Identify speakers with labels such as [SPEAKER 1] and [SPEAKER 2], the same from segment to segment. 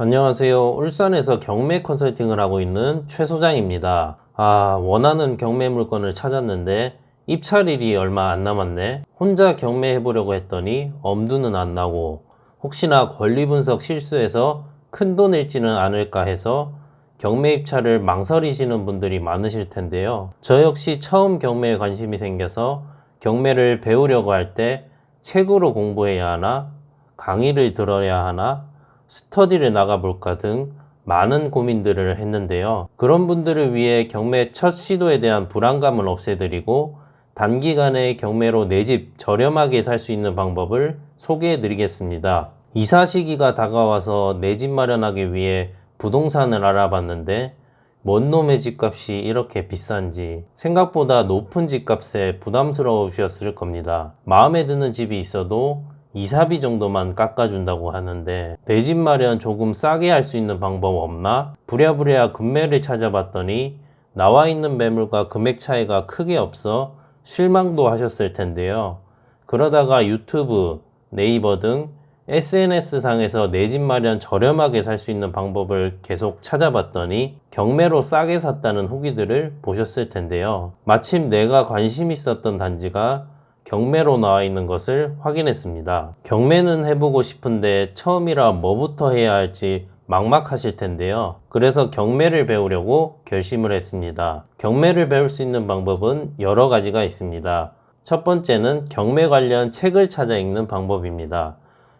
[SPEAKER 1] 안녕하세요. 울산에서 경매 컨설팅을 하고 있는 최 소장입니다. 원하는 경매 물건을 찾았는데 입찰일이 얼마 안 남았네. 혼자 경매해보려고 했더니 엄두는 안 나고 혹시나 권리 분석 실수해서 큰돈 잃지는 않을까 해서 경매 입찰을 망설이시는 분들이 많으실 텐데요. 저 역시 처음 경매에 관심이 생겨서 경매를 배우려고 할 때 책으로 공부해야 하나, 강의를 들어야 하나, 스터디를 나가볼까 등 많은 고민들을 했는데요. 그런 분들을 위해 경매 첫 시도에 대한 불안감을 없애드리고 단기간에 경매로 내 집 저렴하게 살 수 있는 방법을 소개해 드리겠습니다. 이사 시기가 다가와서 내 집 마련하기 위해 부동산을 알아봤는데 뭔 놈의 집값이 이렇게 비싼지 생각보다 높은 집값에 부담스러우셨을 겁니다. 마음에 드는 집이 있어도 이사비 정도만 깎아준다고 하는데 내 집 마련 조금 싸게 할 수 있는 방법 없나? 부랴부랴 금매를 찾아봤더니 나와 있는 매물과 금액 차이가 크게 없어 실망도 하셨을 텐데요. 그러다가 유튜브, 네이버 등 SNS상에서 내 집 마련 저렴하게 살 수 있는 방법을 계속 찾아봤더니 경매로 싸게 샀다는 후기들을 보셨을 텐데요. 마침 내가 관심 있었던 단지가 경매로 나와 있는 것을 확인했습니다. 경매는 해보고 싶은데 처음이라 뭐부터 해야 할지 막막하실 텐데요. 그래서 경매를 배우려고 결심을 했습니다. 경매를 배울 수 있는 방법은 여러 가지가 있습니다. 첫 번째는 경매 관련 책을 찾아 읽는 방법입니다.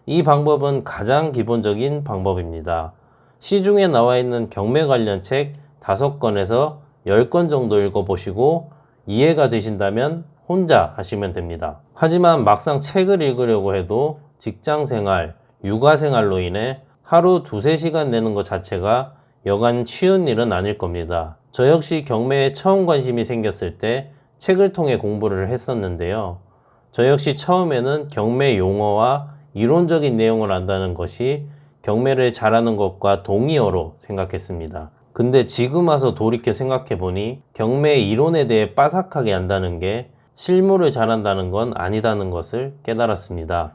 [SPEAKER 1] 이 방법은 가장 기본적인 방법입니다. 시중에 나와 있는 경매 관련 책 5권에서 10권 정도 읽어보시고 이해가 되신다면 혼자 하시면 됩니다. 하지만 막상 책을 읽으려고 해도 직장생활, 육아생활로 인해 하루 2-3시간 내는 것 자체가 여간 쉬운 일은 아닐 겁니다. 저 역시 경매에 처음 관심이 생겼을 때 책을 통해 공부를 했었는데요. 저 역시 처음에는 경매 용어와 이론적인 내용을 안다는 것이 경매를 잘하는 것과 동의어로 생각했습니다. 근데 지금 와서 돌이켜 생각해보니 경매 이론에 대해 빠삭하게 안다는 게 실무를 잘한다는 건 아니다는 것을 깨달았습니다.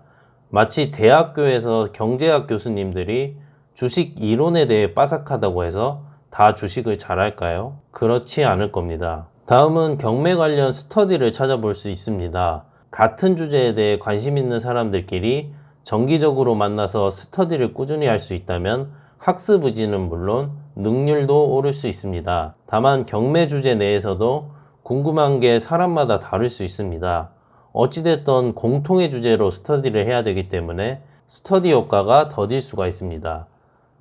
[SPEAKER 1] 마치 대학교에서 경제학 교수님들이 주식 이론에 대해 빠삭하다고 해서 다 주식을 잘할까요? 그렇지 않을 겁니다. 다음은 경매 관련 스터디를 찾아볼 수 있습니다. 같은 주제에 대해 관심 있는 사람들끼리 정기적으로 만나서 스터디를 꾸준히 할 수 있다면 학습 의지는 물론 능률도 오를 수 있습니다. 다만 경매 주제 내에서도 궁금한 게 사람마다 다를 수 있습니다. 어찌됐든 공통의 주제로 스터디를 해야 되기 때문에 스터디 효과가 더딜 수가 있습니다.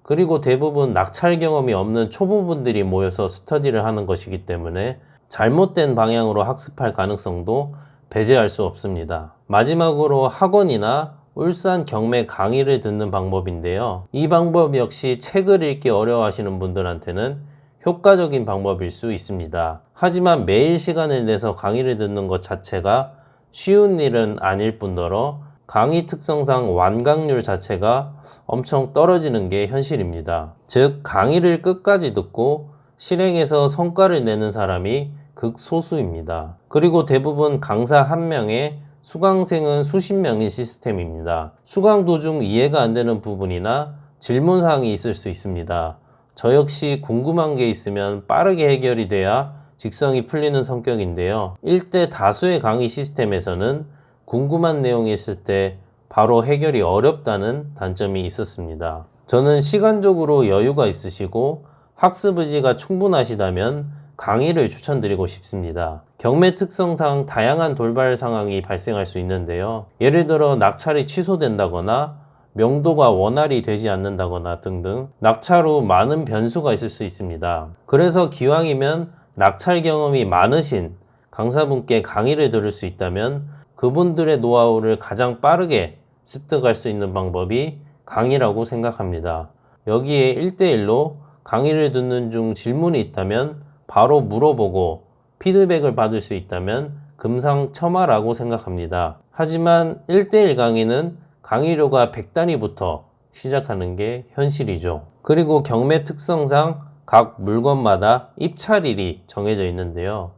[SPEAKER 1] 그리고 대부분 낙찰 경험이 없는 초보분들이 모여서 스터디를 하는 것이기 때문에 잘못된 방향으로 학습할 가능성도 배제할 수 없습니다. 마지막으로 학원이나 울산 경매 강의를 듣는 방법인데요. 이 방법 역시 책을 읽기 어려워하시는 분들한테는 효과적인 방법일 수 있습니다. 하지만 매일 시간을 내서 강의를 듣는 것 자체가 쉬운 일은 아닐 뿐더러 강의 특성상 완강률 자체가 엄청 떨어지는 게 현실입니다. 즉 강의를 끝까지 듣고 실행해서 성과를 내는 사람이 극소수입니다. 그리고 대부분 강사 한 명에 수강생은 수십 명인 시스템입니다. 수강 도중 이해가 안 되는 부분이나 질문사항이 있을 수 있습니다. 저 역시 궁금한 게 있으면 빠르게 해결이 돼야 직성이 풀리는 성격인데요. 1대 다수의 강의 시스템에서는 궁금한 내용이 있을 때 바로 해결이 어렵다는 단점이 있었습니다. 저는 시간적으로 여유가 있으시고 학습 의지가 충분하시다면 강의를 추천드리고 싶습니다. 경매 특성상 다양한 돌발 상황이 발생할 수 있는데요. 예를 들어 낙찰이 취소된다거나 명도가 원활히 되지 않는다거나 등등 낙찰 후 많은 변수가 있을 수 있습니다. 그래서 기왕이면 낙찰 경험이 많으신 강사분께 강의를 들을 수 있다면 그분들의 노하우를 가장 빠르게 습득할 수 있는 방법이 강의라고 생각합니다. 여기에 1대1로 강의를 듣는 중 질문이 있다면 바로 물어보고 피드백을 받을 수 있다면 금상첨화라고 생각합니다. 하지만 1대1 강의는 강의료가 100단위부터 시작하는 게 현실이죠. 그리고 경매 특성상 각 물건마다 입찰일이 정해져 있는데요.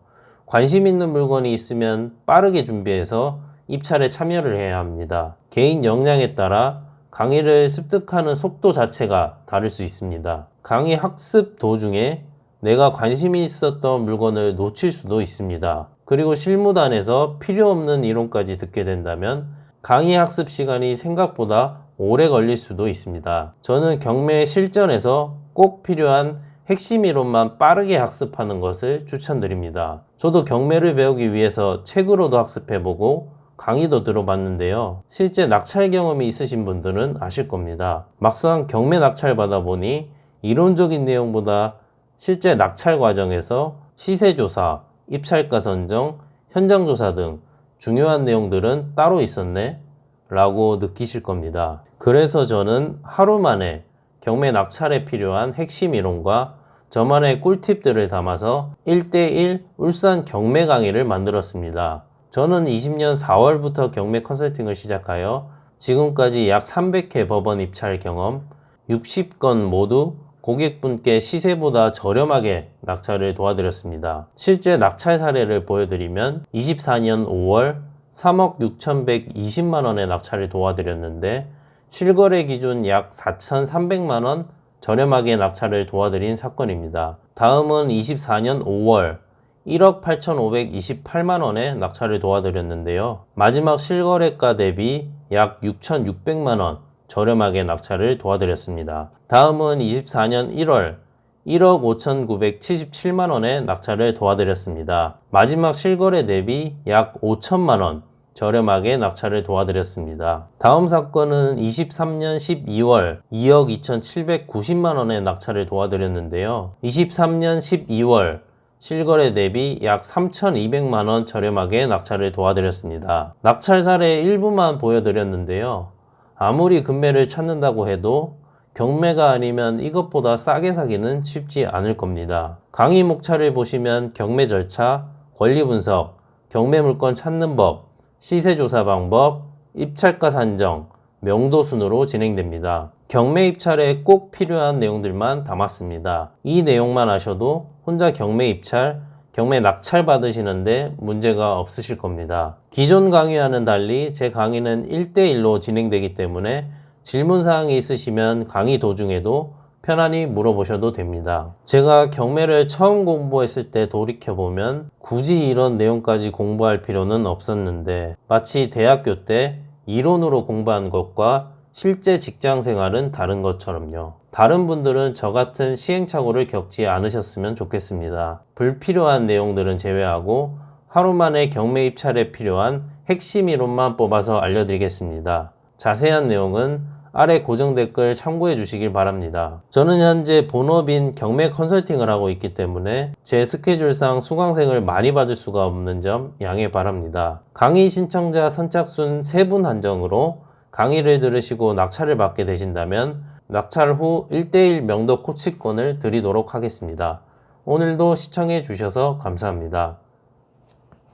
[SPEAKER 1] 관심 있는 물건이 있으면 빠르게 준비해서 입찰에 참여를 해야 합니다. 개인 역량에 따라 강의를 습득하는 속도 자체가 다를 수 있습니다. 강의 학습 도중에 내가 관심이 있었던 물건을 놓칠 수도 있습니다. 그리고 실무단에서 필요 없는 이론까지 듣게 된다면 강의 학습 시간이 생각보다 오래 걸릴 수도 있습니다. 저는 경매 실전에서 꼭 필요한 핵심 이론만 빠르게 학습하는 것을 추천드립니다. 저도 경매를 배우기 위해서 책으로도 학습해보고 강의도 들어봤는데요. 실제 낙찰 경험이 있으신 분들은 아실 겁니다. 막상 경매 낙찰 받아보니 이론적인 내용보다 실제 낙찰 과정에서 시세조사, 입찰가 선정, 현장조사 등 중요한 내용들은 따로 있었네? 라고 느끼실 겁니다. 그래서 저는 하루 만에 경매 낙찰에 필요한 핵심 이론과 저만의 꿀팁들을 담아서 1대1 울산 경매 강의를 만들었습니다. 저는 20년 4월부터 경매 컨설팅을 시작하여 지금까지 약 300회 법원 입찰 경험, 60건 모두 고객분께 시세보다 저렴하게 낙찰을 도와드렸습니다. 실제 낙찰 사례를 보여드리면 24년 5월 3억 6,120만원의 낙찰을 도와드렸는데 실거래 기준 약 4,300만원 저렴하게 낙찰을 도와드린 사건입니다. 다음은 24년 5월 1억 8,528만원의 낙찰을 도와드렸는데요. 마지막 실거래가 대비 약 6,600만원 저렴하게 낙찰을 도와드렸습니다. 다음은 24년 1월 1억 5,977만원의 낙찰을 도와드렸습니다. 마지막 실거래 대비 약 5천만원 저렴하게 낙찰을 도와드렸습니다. 다음 사건은 23년 12월 2억 2,790만원의 낙찰을 도와드렸는데요. 23년 12월 실거래 대비 약 3,200만원 저렴하게 낙찰을 도와드렸습니다. 낙찰 사례 일부만 보여드렸는데요. 아무리 금매를 찾는다고 해도 경매가 아니면 이것보다 싸게 사기는 쉽지 않을 겁니다. 강의 목차를 보시면 경매 절차, 권리 분석, 경매 물건 찾는 법, 시세조사 방법, 입찰가 산정, 명도 순으로 진행됩니다. 경매 입찰에 꼭 필요한 내용들만 담았습니다. 이 내용만 아셔도 혼자 경매 입찰, 경매 낙찰 받으시는데 문제가 없으실 겁니다. 기존 강의와는 달리 제 강의는 1대1로 진행되기 때문에 질문사항이 있으시면 강의 도중에도 편안히 물어보셔도 됩니다. 제가 경매를 처음 공부했을 때 돌이켜보면 굳이 이런 내용까지 공부할 필요는 없었는데 마치 대학교 때 이론으로 공부한 것과 실제 직장 생활은 다른 것처럼요. 다른 분들은 저 같은 시행착오를 겪지 않으셨으면 좋겠습니다. 불필요한 내용들은 제외하고 하루 만에 경매 입찰에 필요한 핵심 이론만 뽑아서 알려드리겠습니다. 자세한 내용은 아래 고정 댓글 참고해 주시길 바랍니다. 저는 현재 본업인 경매 컨설팅을 하고 있기 때문에 제 스케줄상 수강생을 많이 받을 수가 없는 점 양해 바랍니다. 강의 신청자 선착순 3분 한정으로 강의를 들으시고 낙찰을 받게 되신다면 낙찰 후 1대1 명도 코치권을 드리도록 하겠습니다. 오늘도 시청해 주셔서 감사합니다.